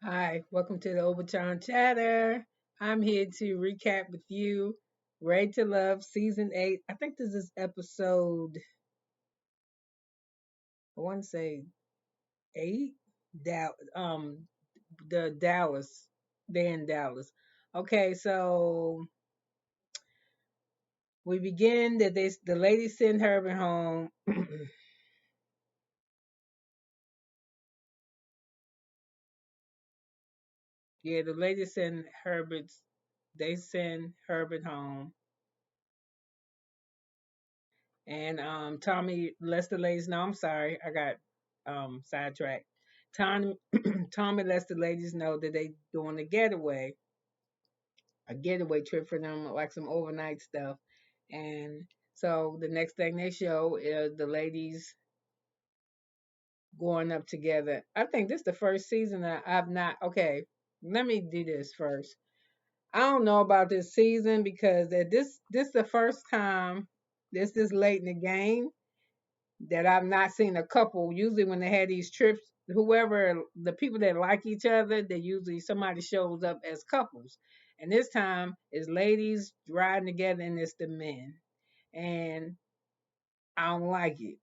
Hi, welcome to the Overtime Chatter. I'm here to recap with you Ready to Love Season 8. I think this is episode, I want to say 8? The Dallas. They're in Dallas. Okay, so we begin that the lady sent Herbert home. Yeah, the lady sent they send Herbert home. And Tommy lets the ladies know. I'm sorry, I got sidetracked. Tommy Tommy lets the ladies know that they doing a getaway trip for them, like some overnight stuff. And so the next thing they show is the ladies going up together. I think this is the first season that I've not. Okay, let me do this first. I don't know about this season because this the first time this late in the game that I've not seen a couple. Usually, when they had these trips, whoever the people that like each other, they usually somebody shows up as couples. And this time it's ladies riding together, and it's the men. And I don't like it.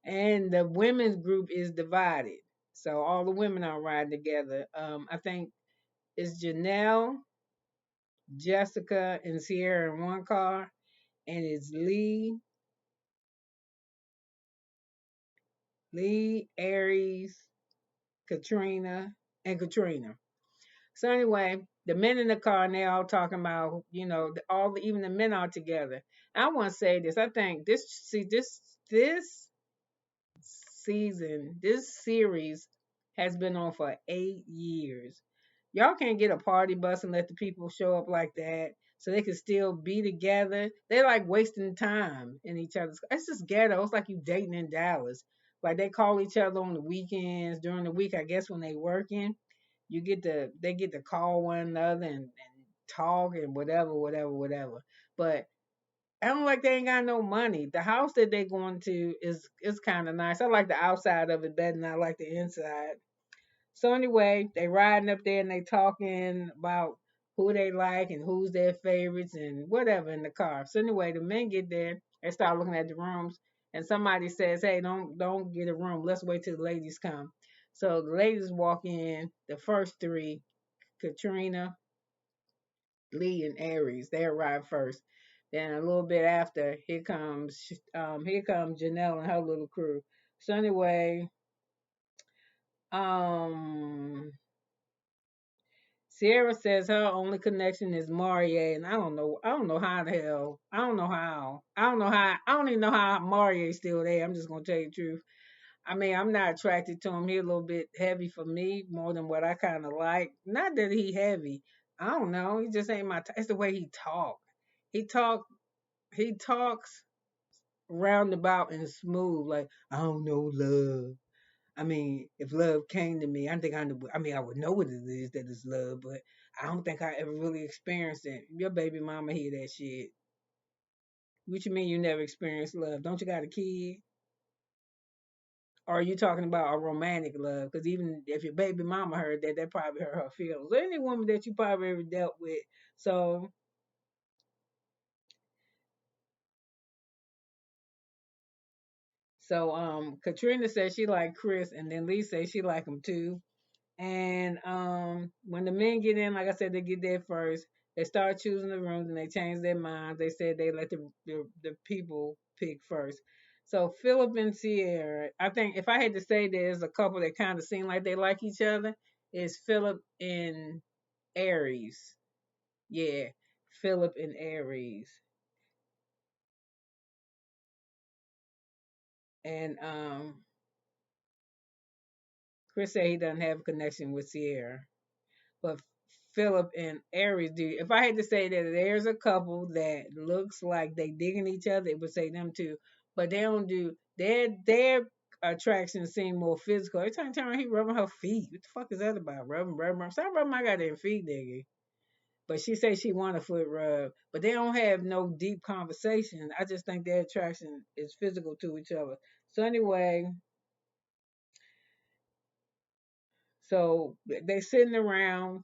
And the women's group is divided, so all the women are riding together. I think it's Janelle, Jessica, and Sierra in one car, and it's Lee, Aries, Katrina, and Katrina. So anyway, the men in the car and they all talking about, even the men are together. I want to say this. I think this season, this series has been on for 8 years. Y'all can't get a party bus and let the people show up like that so they can still be together. They're like wasting time in each other's. It's just ghetto. It's like you dating in Dallas. Like they call each other on the weekends during the week. I guess when they working, they get to call one another and talk and whatever, whatever, whatever. But I don't like they ain't got no money. The house that they going to is kind of nice. I like the outside of it better than I like the inside. So anyway, they riding up there and they talking about who they like and who's their favorites and whatever in the car. So anyway, the men get there, they start looking at the rooms, and somebody says, "Hey, don't get a room. Let's wait till the ladies come." So the ladies walk in. The first three, Katrina, Lee, and Aries, they arrive first. Then a little bit after, here comes Janelle and her little crew. So anyway, um, Sierra says her only connection is Marie, and I don't know how the hell, I don't even know how Marie's still there. I'm just gonna tell you the truth. I mean, I'm not attracted to him. He's a little bit heavy for me, more than what I kind of like. Not that he heavy. I don't know. He just ain't my. It's the way he talk. He talk. He talks roundabout and smooth. Like I don't know love. I mean, if love came to me, I think I know. I mean, I would know what it is that is love, but I don't think I ever really experienced it. Your baby mama hear that shit. What you mean you never experienced love? Don't you got a kid? Or are you talking about a romantic love? Because even if your baby mama heard that, that probably hurt her feelings. Or any woman that you probably ever dealt with. So, Katrina says she like Chris, and then Lee says she like him too. And when the men get in, like I said, they get there first. They start choosing the rooms and they change their minds. They said they let the people pick first. So Philip and Sierra, I think if I had to say there's a couple that kind of seem like they like each other, is Philip and Aries. Yeah, Philip and Aries. And Chris said he doesn't have a connection with Sierra. But Philip and Aries do. If I had to say that there's a couple that looks like they digging each other, it would say them too. But they don't do their attraction seem more physical. Every time I turn around, he rubbing her feet. What the fuck is that about? Rubbing. Stop rubbing my goddamn feet, nigga. But she says she want a foot rub. But they don't have no deep conversation. I just think their attraction is physical to each other. So anyway, So they sitting around,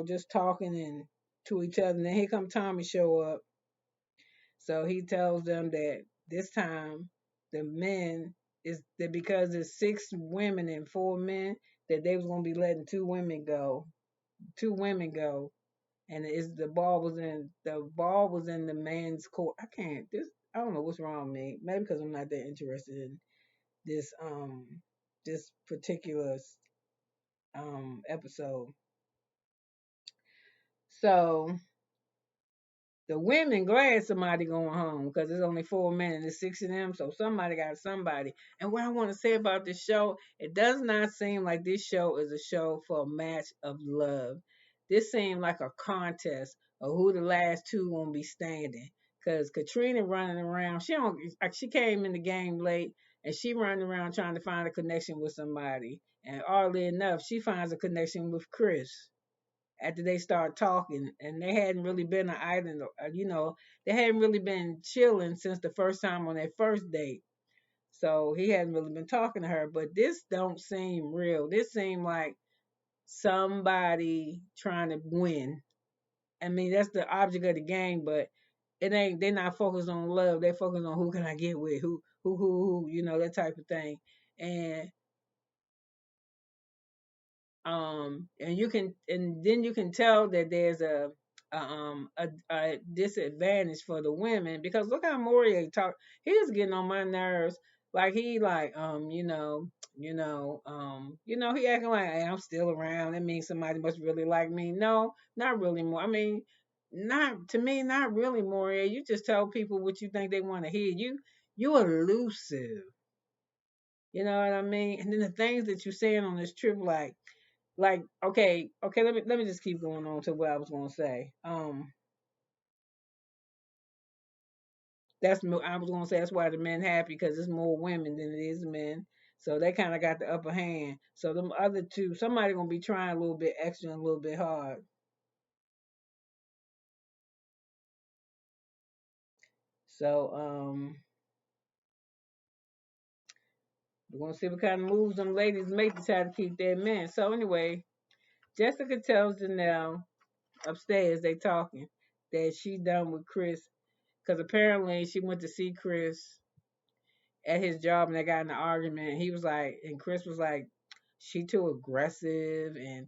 just talking and to each other. And then here come Tommy show up. So he tells them that this time the men is that because there's 6 women and 4 men, that they was gonna be letting 2 women go. 2 women go. And is the ball was in the man's court. I don't know what's wrong with me. Maybe because I'm not that interested in this particular episode. So the women glad somebody going home because there's only 4 men and there's 6 of them, so somebody got somebody. And what I want to say about this show, it does not seem like this show is a show for a match of love. This seemed like a contest of who the last 2 gonna be standing. Cause Katrina running around, she don't like she came in the game late and she running around trying to find a connection with somebody. And oddly enough, she finds a connection with Chris after they start talking, and they hadn't really been an island, they hadn't really been chilling since the first time on their first date. So he hadn't really been talking to her, but this don't seem real. This seemed like somebody trying to win. I mean, that's the object of the game, but it ain't. They're not focused on love. They're focused on who can I get with, who, that type of thing. And and then you can tell that there's a disadvantage for the women because look how Maury talk. He's getting on my nerves. Like he like he acting like, hey, I'm still around. That means somebody must really like me. No, not really more. I mean, not to me, not really Maury. You just tell people what you think they want to hear. You elusive. You know what I mean? And then the things that you're saying on this trip, like okay, let me just keep going on to what I was gonna say. I was gonna say that's why the men happy because it's more women than it is men, so they kind of got the upper hand. So them other 2, somebody gonna be trying a little bit extra and a little bit hard. So we're gonna see what kind of moves them ladies make to try to keep their men. So anyway, Jessica tells Janelle upstairs they talking that she done with Chris because apparently she went to see Chris at his job and they got in an argument. He was like, and Chris was like, she too aggressive and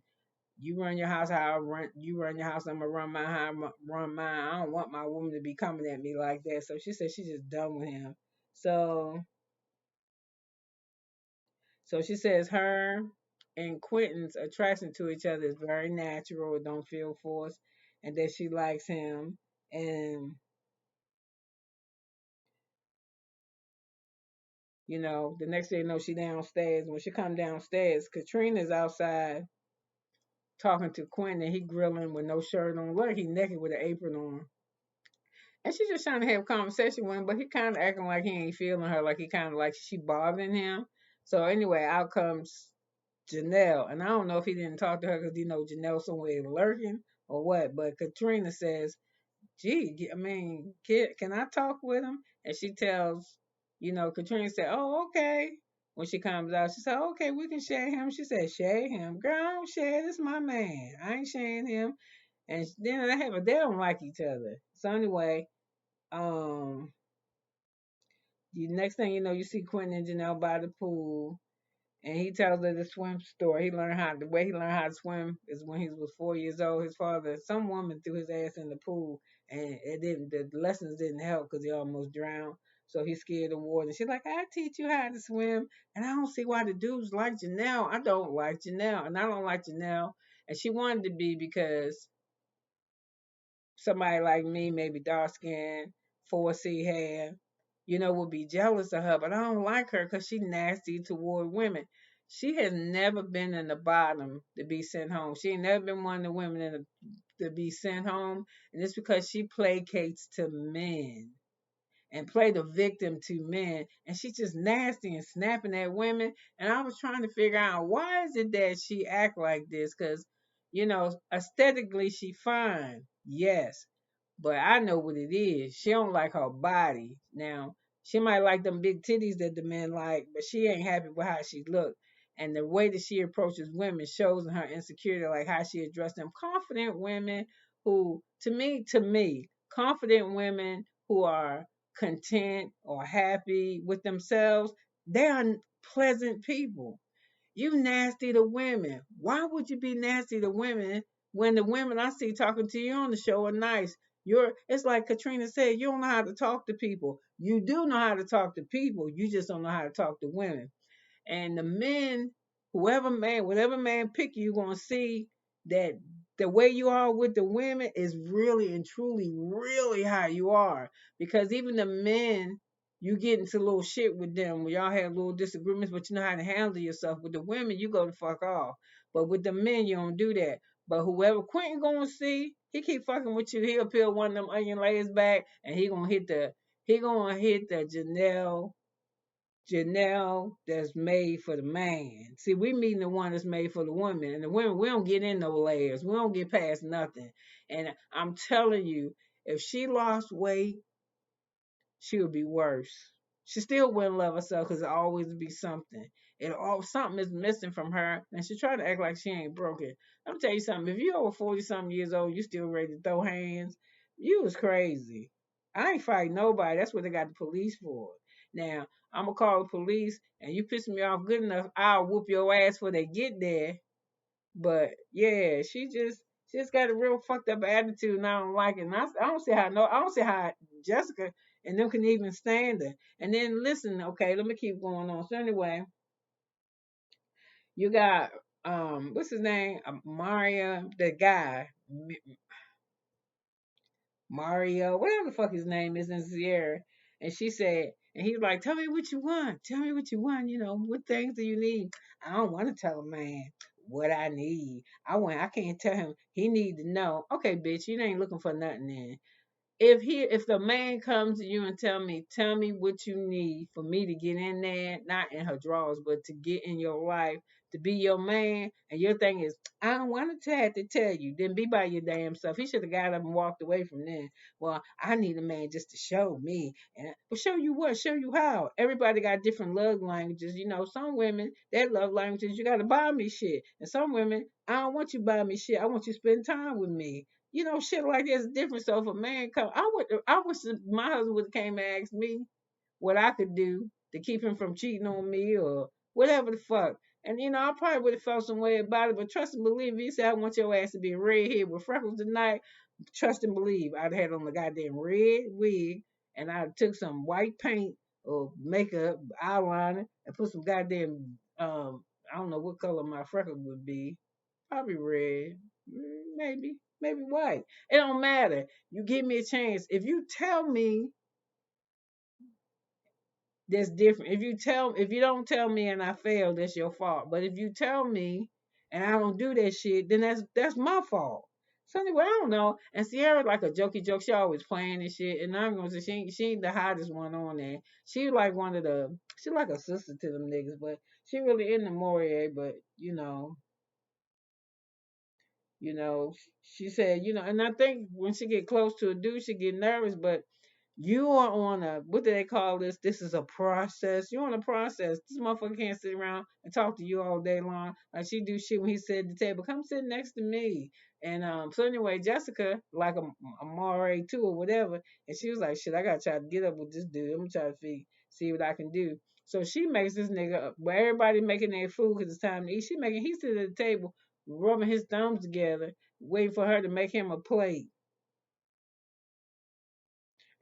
you run your house how I run. You run your house, I'm gonna run mine how I run mine. I don't want my woman to be coming at me like that. So she said she's just done with him. So, so she says her and Quentin's attraction to each other is very natural. It don't feel forced, and that she likes him. And the next thing you know, she downstairs. When she come downstairs, Katrina's outside talking to Quentin and he grilling with no shirt on. Look, he naked with an apron on. And she's just trying to have a conversation with him, but he kind of acting like he ain't feeling her, like he kind of like she bothering him. So anyway, out comes Janelle. And I don't know if he didn't talk to her because, Janelle somewhere lurking or what. But Katrina says, gee, I mean, can I talk with him? And she tells, Katrina said, oh, okay. When she comes out, she said, okay, we can share him. She said, share him. Girl, I don't share. This my man. I ain't sharing him. And then they don't like each other. So anyway, um, the next thing you know, you see Quentin and Janelle by the pool, and he tells her the swim story. The way he learned how to swim is when he was 4 years old. His father, some woman, threw his ass in the pool, and the lessons didn't help because he almost drowned. So he's scared of water. And she's like, I teach you how to swim. And I don't see why the dudes like Janelle. I don't like Janelle. And I don't like Janelle. And she wanted to be because somebody like me, maybe dark skin, 4C hair, would be jealous of her. But I don't like her because she's nasty toward women. She has never been in the bottom to be sent home. She ain't never been one of the women to be sent home. And it's because she placates to men and play the victim to men. And she's just nasty and snapping at women. And I was trying to figure out why is it that she act like this? Because, aesthetically she fine. Yes. But I know what it is. She don't like her body. Now, she might like them big titties that the men like, but she ain't happy with how she look. And the way that she approaches women shows in her insecurity, like how she addressed them. Confident women who, to me, confident women who are content or happy with themselves, they are pleasant people. You nasty to women. Why would you be nasty to women when the women I see talking to you on the show are nice? It's like Katrina said, you don't know how to talk to people. You do know how to talk to people. You just don't know how to talk to women. And the men, whatever man pick you, you're gonna see that the way you are with the women is really and truly, really how you are. Because even the men, you get into little shit with them where y'all have little disagreements, but you know how to handle yourself. With the women, you go the fuck off. But with the men, you don't do that. But whoever Quentin gonna see, he keep fucking with you. He'll peel one of them onion layers back, and he gonna hit the Janelle that's made for the man. See, we meeting the one that's made for the woman. And the women, we don't get in no layers. We don't get past nothing. And I'm telling you, if she lost weight, she would be worse. She still wouldn't love herself because it always be something. Something is missing from her, and she try to act like she ain't broken. Let me tell you something. If you over 40 something years old, you still ready to throw hands, you was crazy. I ain't fighting nobody. That's what they got the police for. Now I'm gonna call the police, and you piss me off good enough, I'll whoop your ass before they get there. But yeah, she just got a real fucked up attitude, and I don't like it. And I don't see how Jessica and them can even stand her. And then listen, okay, let me keep going on. So anyway, you got what's his name? Maria, the guy, Mario, whatever the fuck his name is in Sierra. And she said, and he's like, tell me what you want. Tell me what you want. What things do you need? I don't want to tell a man what I need. I can't tell him. He need to know. Okay, bitch, you ain't looking for nothing then. If the man comes to you and tell me what you need for me to get in there, not in her drawers, but to get in your life, to be your man, and your thing is, I don't want to have to tell you, then be by your damn self. He should have got up and walked away from there. Well, I need a man just to show me. But show you what? Show you how? Everybody got different love languages. Some women, their love languages, you got to buy me shit. And some women, I don't want you buy me shit. I want you to spend time with me. Shit like that's different. So if a man come, I wish my husband would have came and asked me what I could do to keep him from cheating on me or whatever the fuck. And I probably would have felt some way about it. But trust and believe, if he said I want your ass to be redhead with freckles tonight, trust and believe, I'd had on the goddamn red wig, and I took some white paint or makeup, eyeliner, and put some goddamn I don't know what color my freckles would be. Probably red. Maybe white. It don't matter. You give me a chance. If you tell me, that's different. If you don't tell me and I fail, that's your fault. But if you tell me and I don't do that shit, then that's my fault. So anyway, I don't know. And Sierra's like a jokey joke. She always playing and shit. And I'm gonna say she ain't the hottest one on there. She like she like a sister to them niggas, but she really in the Morier. But you know, she said, and I think when she get close to a dude, she get nervous, but you are on what do they call this? This is a process. You're on a process. This motherfucker can't sit around and talk to you all day long. Like she do shit when he sit at the table. Come sit next to me. And so anyway, Jessica, like a Mare too or whatever, and she was like, shit, I gotta try to get up with this dude. I'm gonna try to see what I can do. So she makes this nigga up. Where everybody making their food because it's time to eat. He sit at the table, rubbing his thumbs together, waiting for her to make him a plate.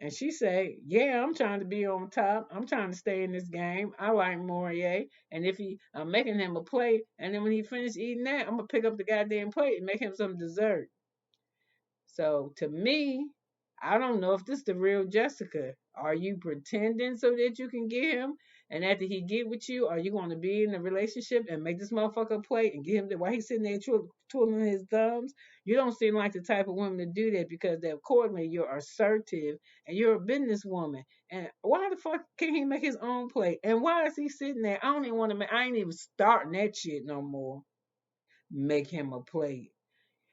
And she say, "Yeah, I'm trying to be on top. I'm trying to stay in this game. I like Morier. And if I'm making him a plate, and then when he finish eating that, I'm gonna pick up the goddamn plate and make him some dessert." So to me, I don't know if this is the real Jessica. Are you pretending so that you can get him? And after he get with you, are you going to be in a relationship and make this motherfucker play and get him while he's sitting there twiddling his thumbs? You don't seem like the type of woman to do that because accordingly you're assertive and you're a businesswoman. And why the fuck can't he make his own plate? And why is he sitting there? I don't even want to. I ain't even starting that shit no more. Make him a plate.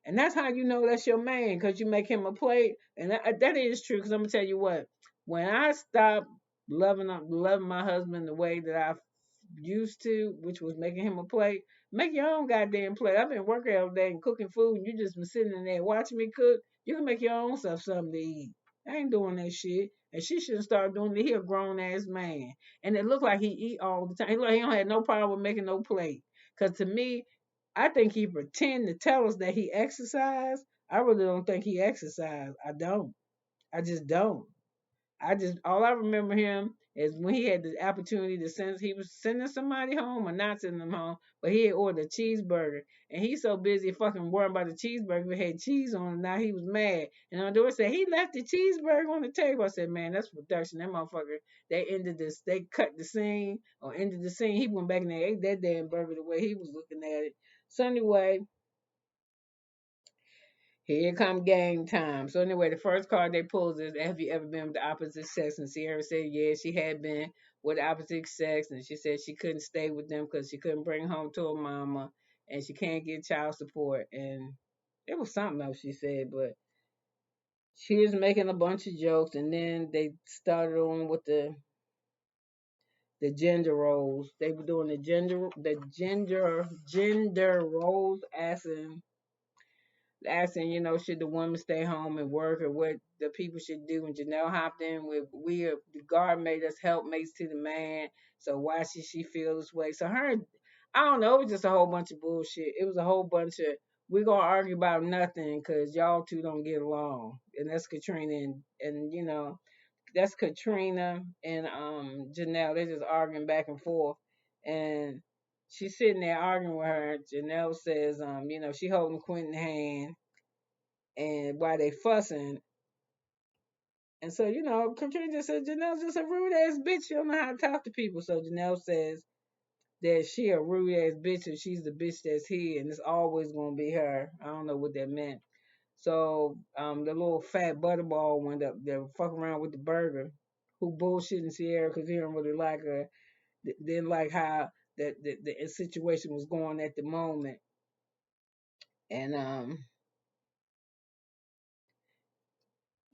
And that's how you know that's your man, because you make him a plate. And that is true, because I'm going to tell you what. When I stopped loving my husband the way that I used to, which was making him a plate. Make your own goddamn plate. I've been working all day and cooking food, and you just been sitting in there watching me cook. You can make your own stuff something to eat. I ain't doing that shit. And she shouldn't start doing it. He a grown ass man. And it looked like he eat all the time. He look like he don't have no problem with making no plate. Cause to me, I think he pretend to tell us that he exercise. I really don't think he exercise. I don't. I just don't. I just all I remember him is when he had the opportunity to send he was sending somebody home or not sending them home, but he had ordered a cheeseburger and he's so busy fucking worrying about the cheeseburger it had cheese on it. Now he was mad. And the door said he left the cheeseburger on the table. I said, man, that's production. That motherfucker they ended this they cut the scene or ended the scene. He went back and they ate that damn burger the way he was looking at it. So anyway, here come game time. So anyway, the first card they pulled is, have you ever been with the opposite sex? And Sierra said, yeah, she had been with the opposite sex, and she said she couldn't stay with them because she couldn't bring home to her mama, and she can't get child support. And it was something else she said, but she was making a bunch of jokes, and then they started on with the gender roles. They were doing the gender roles, asking, should the woman stay home and work or what the people should do. And Janelle hopped in with, the guard made us helpmates to the man. So why should she feel this way? So I don't know, it was just a whole bunch of bullshit. It was a whole bunch of, we're going to argue about nothing because y'all two don't get along. And that's Katrina and that's Katrina and Janelle. They're just arguing back and forth. And she's sitting there arguing with her. Janelle says, she holding Quentin's hand and while they fussing. And so, Katrina just said Janelle's just a rude ass bitch. She don't know how to talk to people. So Janelle says that she a rude ass bitch and she's the bitch that's here and it's always gonna be her. I don't know what that meant. So the little fat butterball went up there fucking around with the burger, who bullshitting Sierra because he don't really like her. Didn't like how the situation was going at the moment. And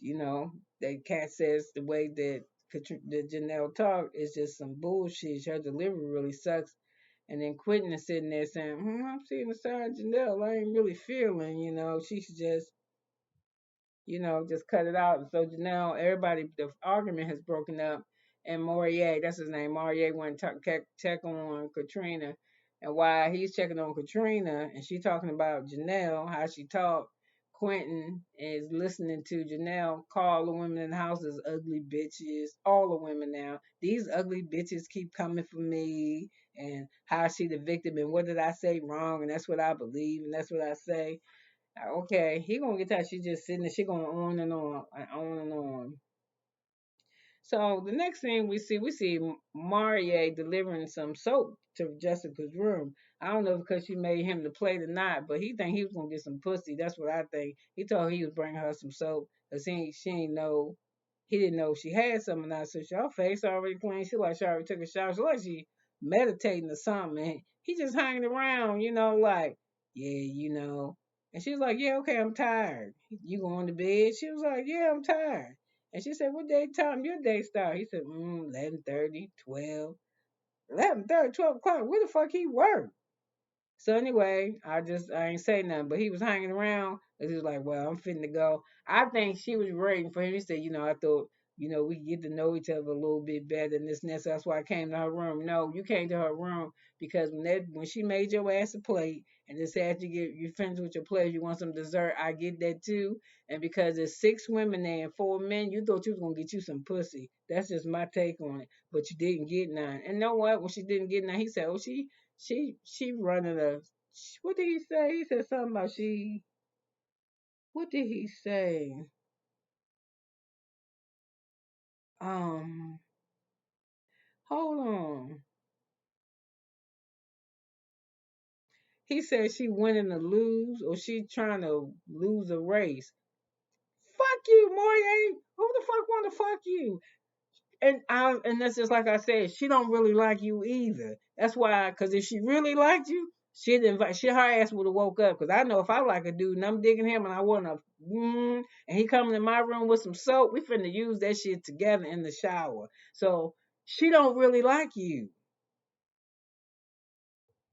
you know, that cat says the way that Janelle talk is just some bullshit. Her delivery really sucks. And then Quentin is sitting there saying, I'm seeing the side of Janelle. I ain't really feeling, she's just just cut it out. And so now everybody, the argument has broken up. And Morier, that's his name, Morier went to check on Katrina. And while he's checking on Katrina and she talking about Janelle, how she talked, Quentin is listening to Janelle call the women in the house as ugly bitches. All the women now. These ugly bitches keep coming for me. And how she the victim and what did I say wrong? And that's what I believe and that's what I say. Okay, he gonna get that. She just sitting there. She going on and on and on and on. So the next thing we see Marie delivering some soap to Jessica's room. I don't know because she made him the plate or not, but he think he was gonna get some pussy. That's what I think. He told her he was bringing her some soap because she ain't know. He didn't know she had some or not. So her face already clean. She like she already took a shower. She like she meditating or something. And he just hanging around, like yeah. And she was like, yeah, okay, I'm tired. You going to bed? She was like, yeah, I'm tired. And she said, what day time your day start? He said, 11:30, 12. 11:30, 12 o'clock. Where the fuck he work? So anyway, I ain't say nothing, but he was hanging around and he was like, well, I'm finna to go. I think she was waiting for him. He said, I thought, we could get to know each other a little bit better than this and that. So that's why I came to her room. No, you came to her room because when she made your ass a plate and just after you finished with your plate, you want some dessert, I get that too. And because there's 6 women there and 4 men, you thought you was gonna get you some pussy. That's just my take on it. But you didn't get none. And you know what? When she didn't get none, he said, oh, she running a. What did he say? He said something about she. What did he say? Um, hold on. He said she winning to lose or she trying to lose a race. Fuck you, Moye. Who the fuck want to fuck you? And that's just like I said, she don't really like you either. That's why, cause if she really liked you, she'd invite. Her ass would have woke up. Cause I know if I like a dude and I'm digging him and I want to, and he coming in my room with some soap, we finna use that shit together in the shower. So she don't really like you.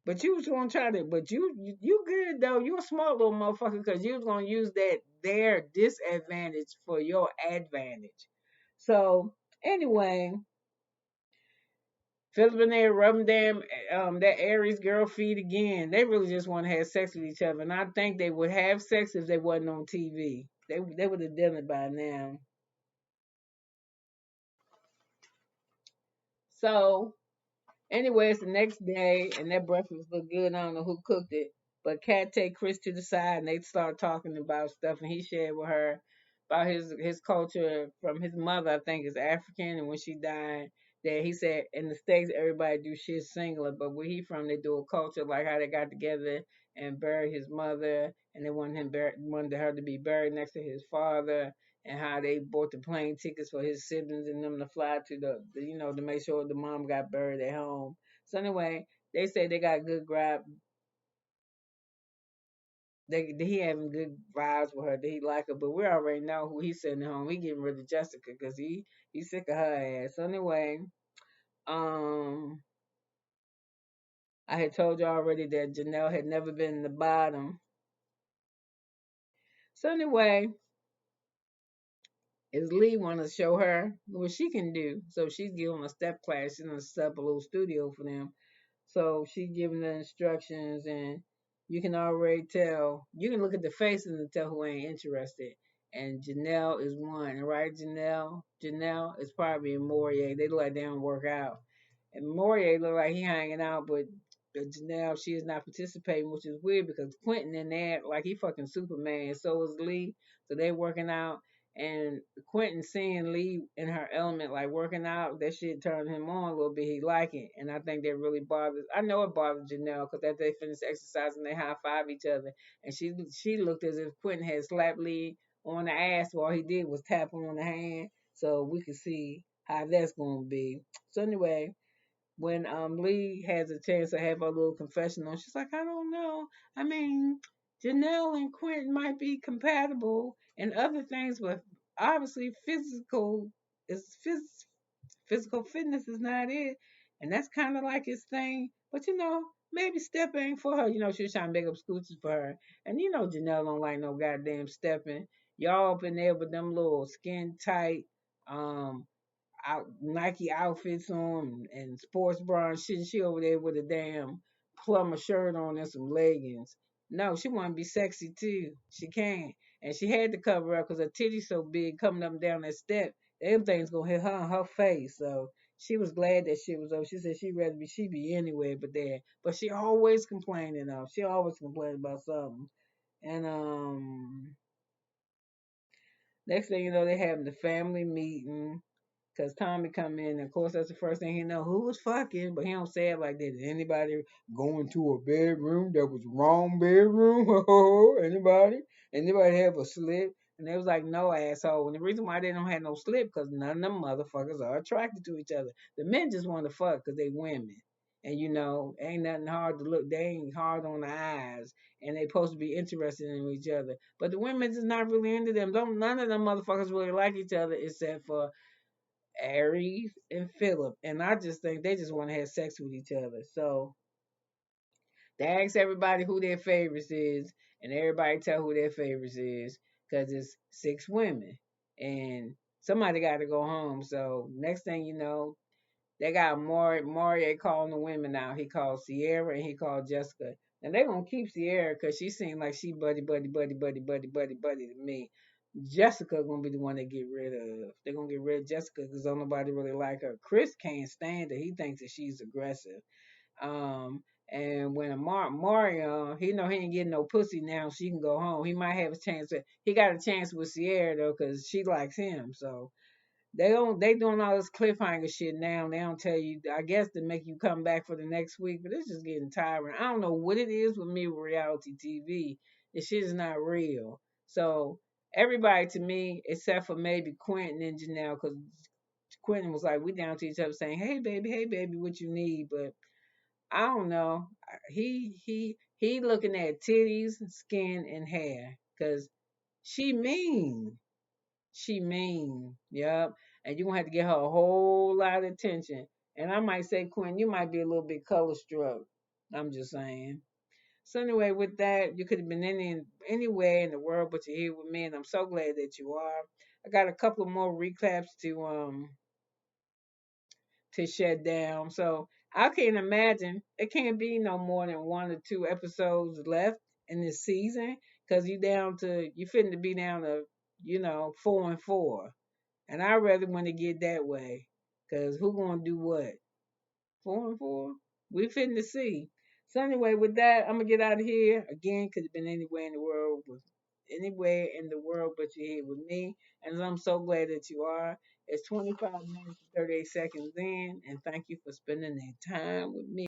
But you was gonna try to, but you good though. You a smart little motherfucker because you was gonna use that their disadvantage for your advantage. So anyway, Philip and they rubbing damn that Aries girl feet again. They really just want to have sex with each other, and I think they would have sex if they wasn't on TV. They would have done it by now. So anyway, it's the next day, and that breakfast looked good. I don't know who cooked it, but Kat take Chris to the side, and they start talking about stuff, and he shared with her about his culture from his mother. I think is African, and when she died, that he said in the states everybody do shit singular, but where he from, they do a culture like how they got together and buried his mother, and they wanted her to be buried next to his father, and how they bought the plane tickets for his siblings and them to fly to to make sure the mom got buried at home. So anyway, they say they got good grab. He having good vibes with her. That he like her, but we already know who he's sending home. He getting rid of Jessica because he's sick of her ass. So anyway, um, I had told you already that Janelle had never been in the bottom. So anyway, is Lee want to show her what she can do. So she's giving a step class. She's gonna set up a little studio for them. So she's giving the instructions, and you can already tell. You can look at the faces and tell who ain't interested. And Janelle is one, right? Janelle is probably Morier. They look like they don't work out. And Morier look like he hanging out, but Janelle, she is not participating, which is weird because Quentin in there like he fucking Superman. And so is Lee. So they working out. And Quentin seeing Lee in her element, like working out, that shit turned him on a little bit. He like it, and I think that really bothers. I know it bothered Janelle because after they finished exercising, they high five each other, and she looked as if Quentin had slapped Lee on the ass. While he did was tap him on the hand, so we could see how that's gonna be. So anyway, when Lee has a chance to have her little confessional, she's like, I don't know. I mean, Janelle and Quentin might be compatible and other things, but obviously is phys- physical fitness is not it, and that's kind of like his thing. But maybe stepping for her. She was trying to make up excuses for her, and Janelle don't like no goddamn stepping. Y'all up in there with them little skin tight, um, Nike outfits on and sports bra and shit. She over there with a damn plumber shirt on and some leggings. No, she want to be sexy too. She can't. And she had to cover up because her titties so big coming up and down that step. Everything's gonna hit her on her face. So she was glad that shit was over. She said she'd rather be she be anywhere but there. But she always complaining though. She always complaining about something. And next thing you know, they having the family meeting. Cause Tommy come in, and of course that's the first thing he know who was fucking, but he don't say it like that. Did anybody go into a bedroom that was wrong bedroom? Anybody? Anybody have a slip? And they was like, no, asshole. And the reason why they don't have no slip, cause none of them motherfuckers are attracted to each other. The men just want to fuck cause they women. And ain't nothing hard to look. They ain't hard on the eyes, and they supposed to be interested in each other. But the women is not really into them. Don't None of them motherfuckers really like each other except for Aries and Philip, and I just think they just want to have sex with each other. So they ask everybody who their favorites is, and everybody tell who their favorites is, because it's 6 women, and somebody got to go home. So next thing you know, they got Mario calling the women out. He called Sierra and he called Jessica. And they gonna keep Sierra because she seemed like she buddy to me. Jessica gonna be the one they get rid of. They're gonna get rid of Jessica because don't nobody really like her. Chris can't stand her. He thinks that she's aggressive. Um, and when Mario, he know he ain't getting no pussy now. She can go home. He might have a chance. He got a chance with Sierra though because she likes him. So they doing all this cliffhanger shit now. They don't tell you, I guess, to make you come back for the next week, but it's just getting tiring. I don't know what it is with me with reality TV. This shit is not real. So everybody to me, except for maybe Quentin and Janelle, because Quentin was like, we down to each other saying, hey baby, what you need? But I don't know. He looking at titties, skin, and hair, because she mean. She mean. Yep. And you're gonna have to get her a whole lot of attention. And I might say, Quinn, you might be a little bit color struck. I'm just saying. So anyway, with that, you could have been anywhere in the world, but you're here with me, and I'm so glad that you are. I got a couple of more recaps to shut down. So I can't imagine it can't be no more than 1 or 2 episodes left in this season because you fitting to be down to 4-4, and I rather want to get that way because who gonna do what? 4-4. We fitting to see. So anyway, with that, I'm gonna get out of here again. Could have been anywhere in the world, but you're here with me, and I'm so glad that you are. It's 25 minutes and 38 seconds in, and thank you for spending that time with me.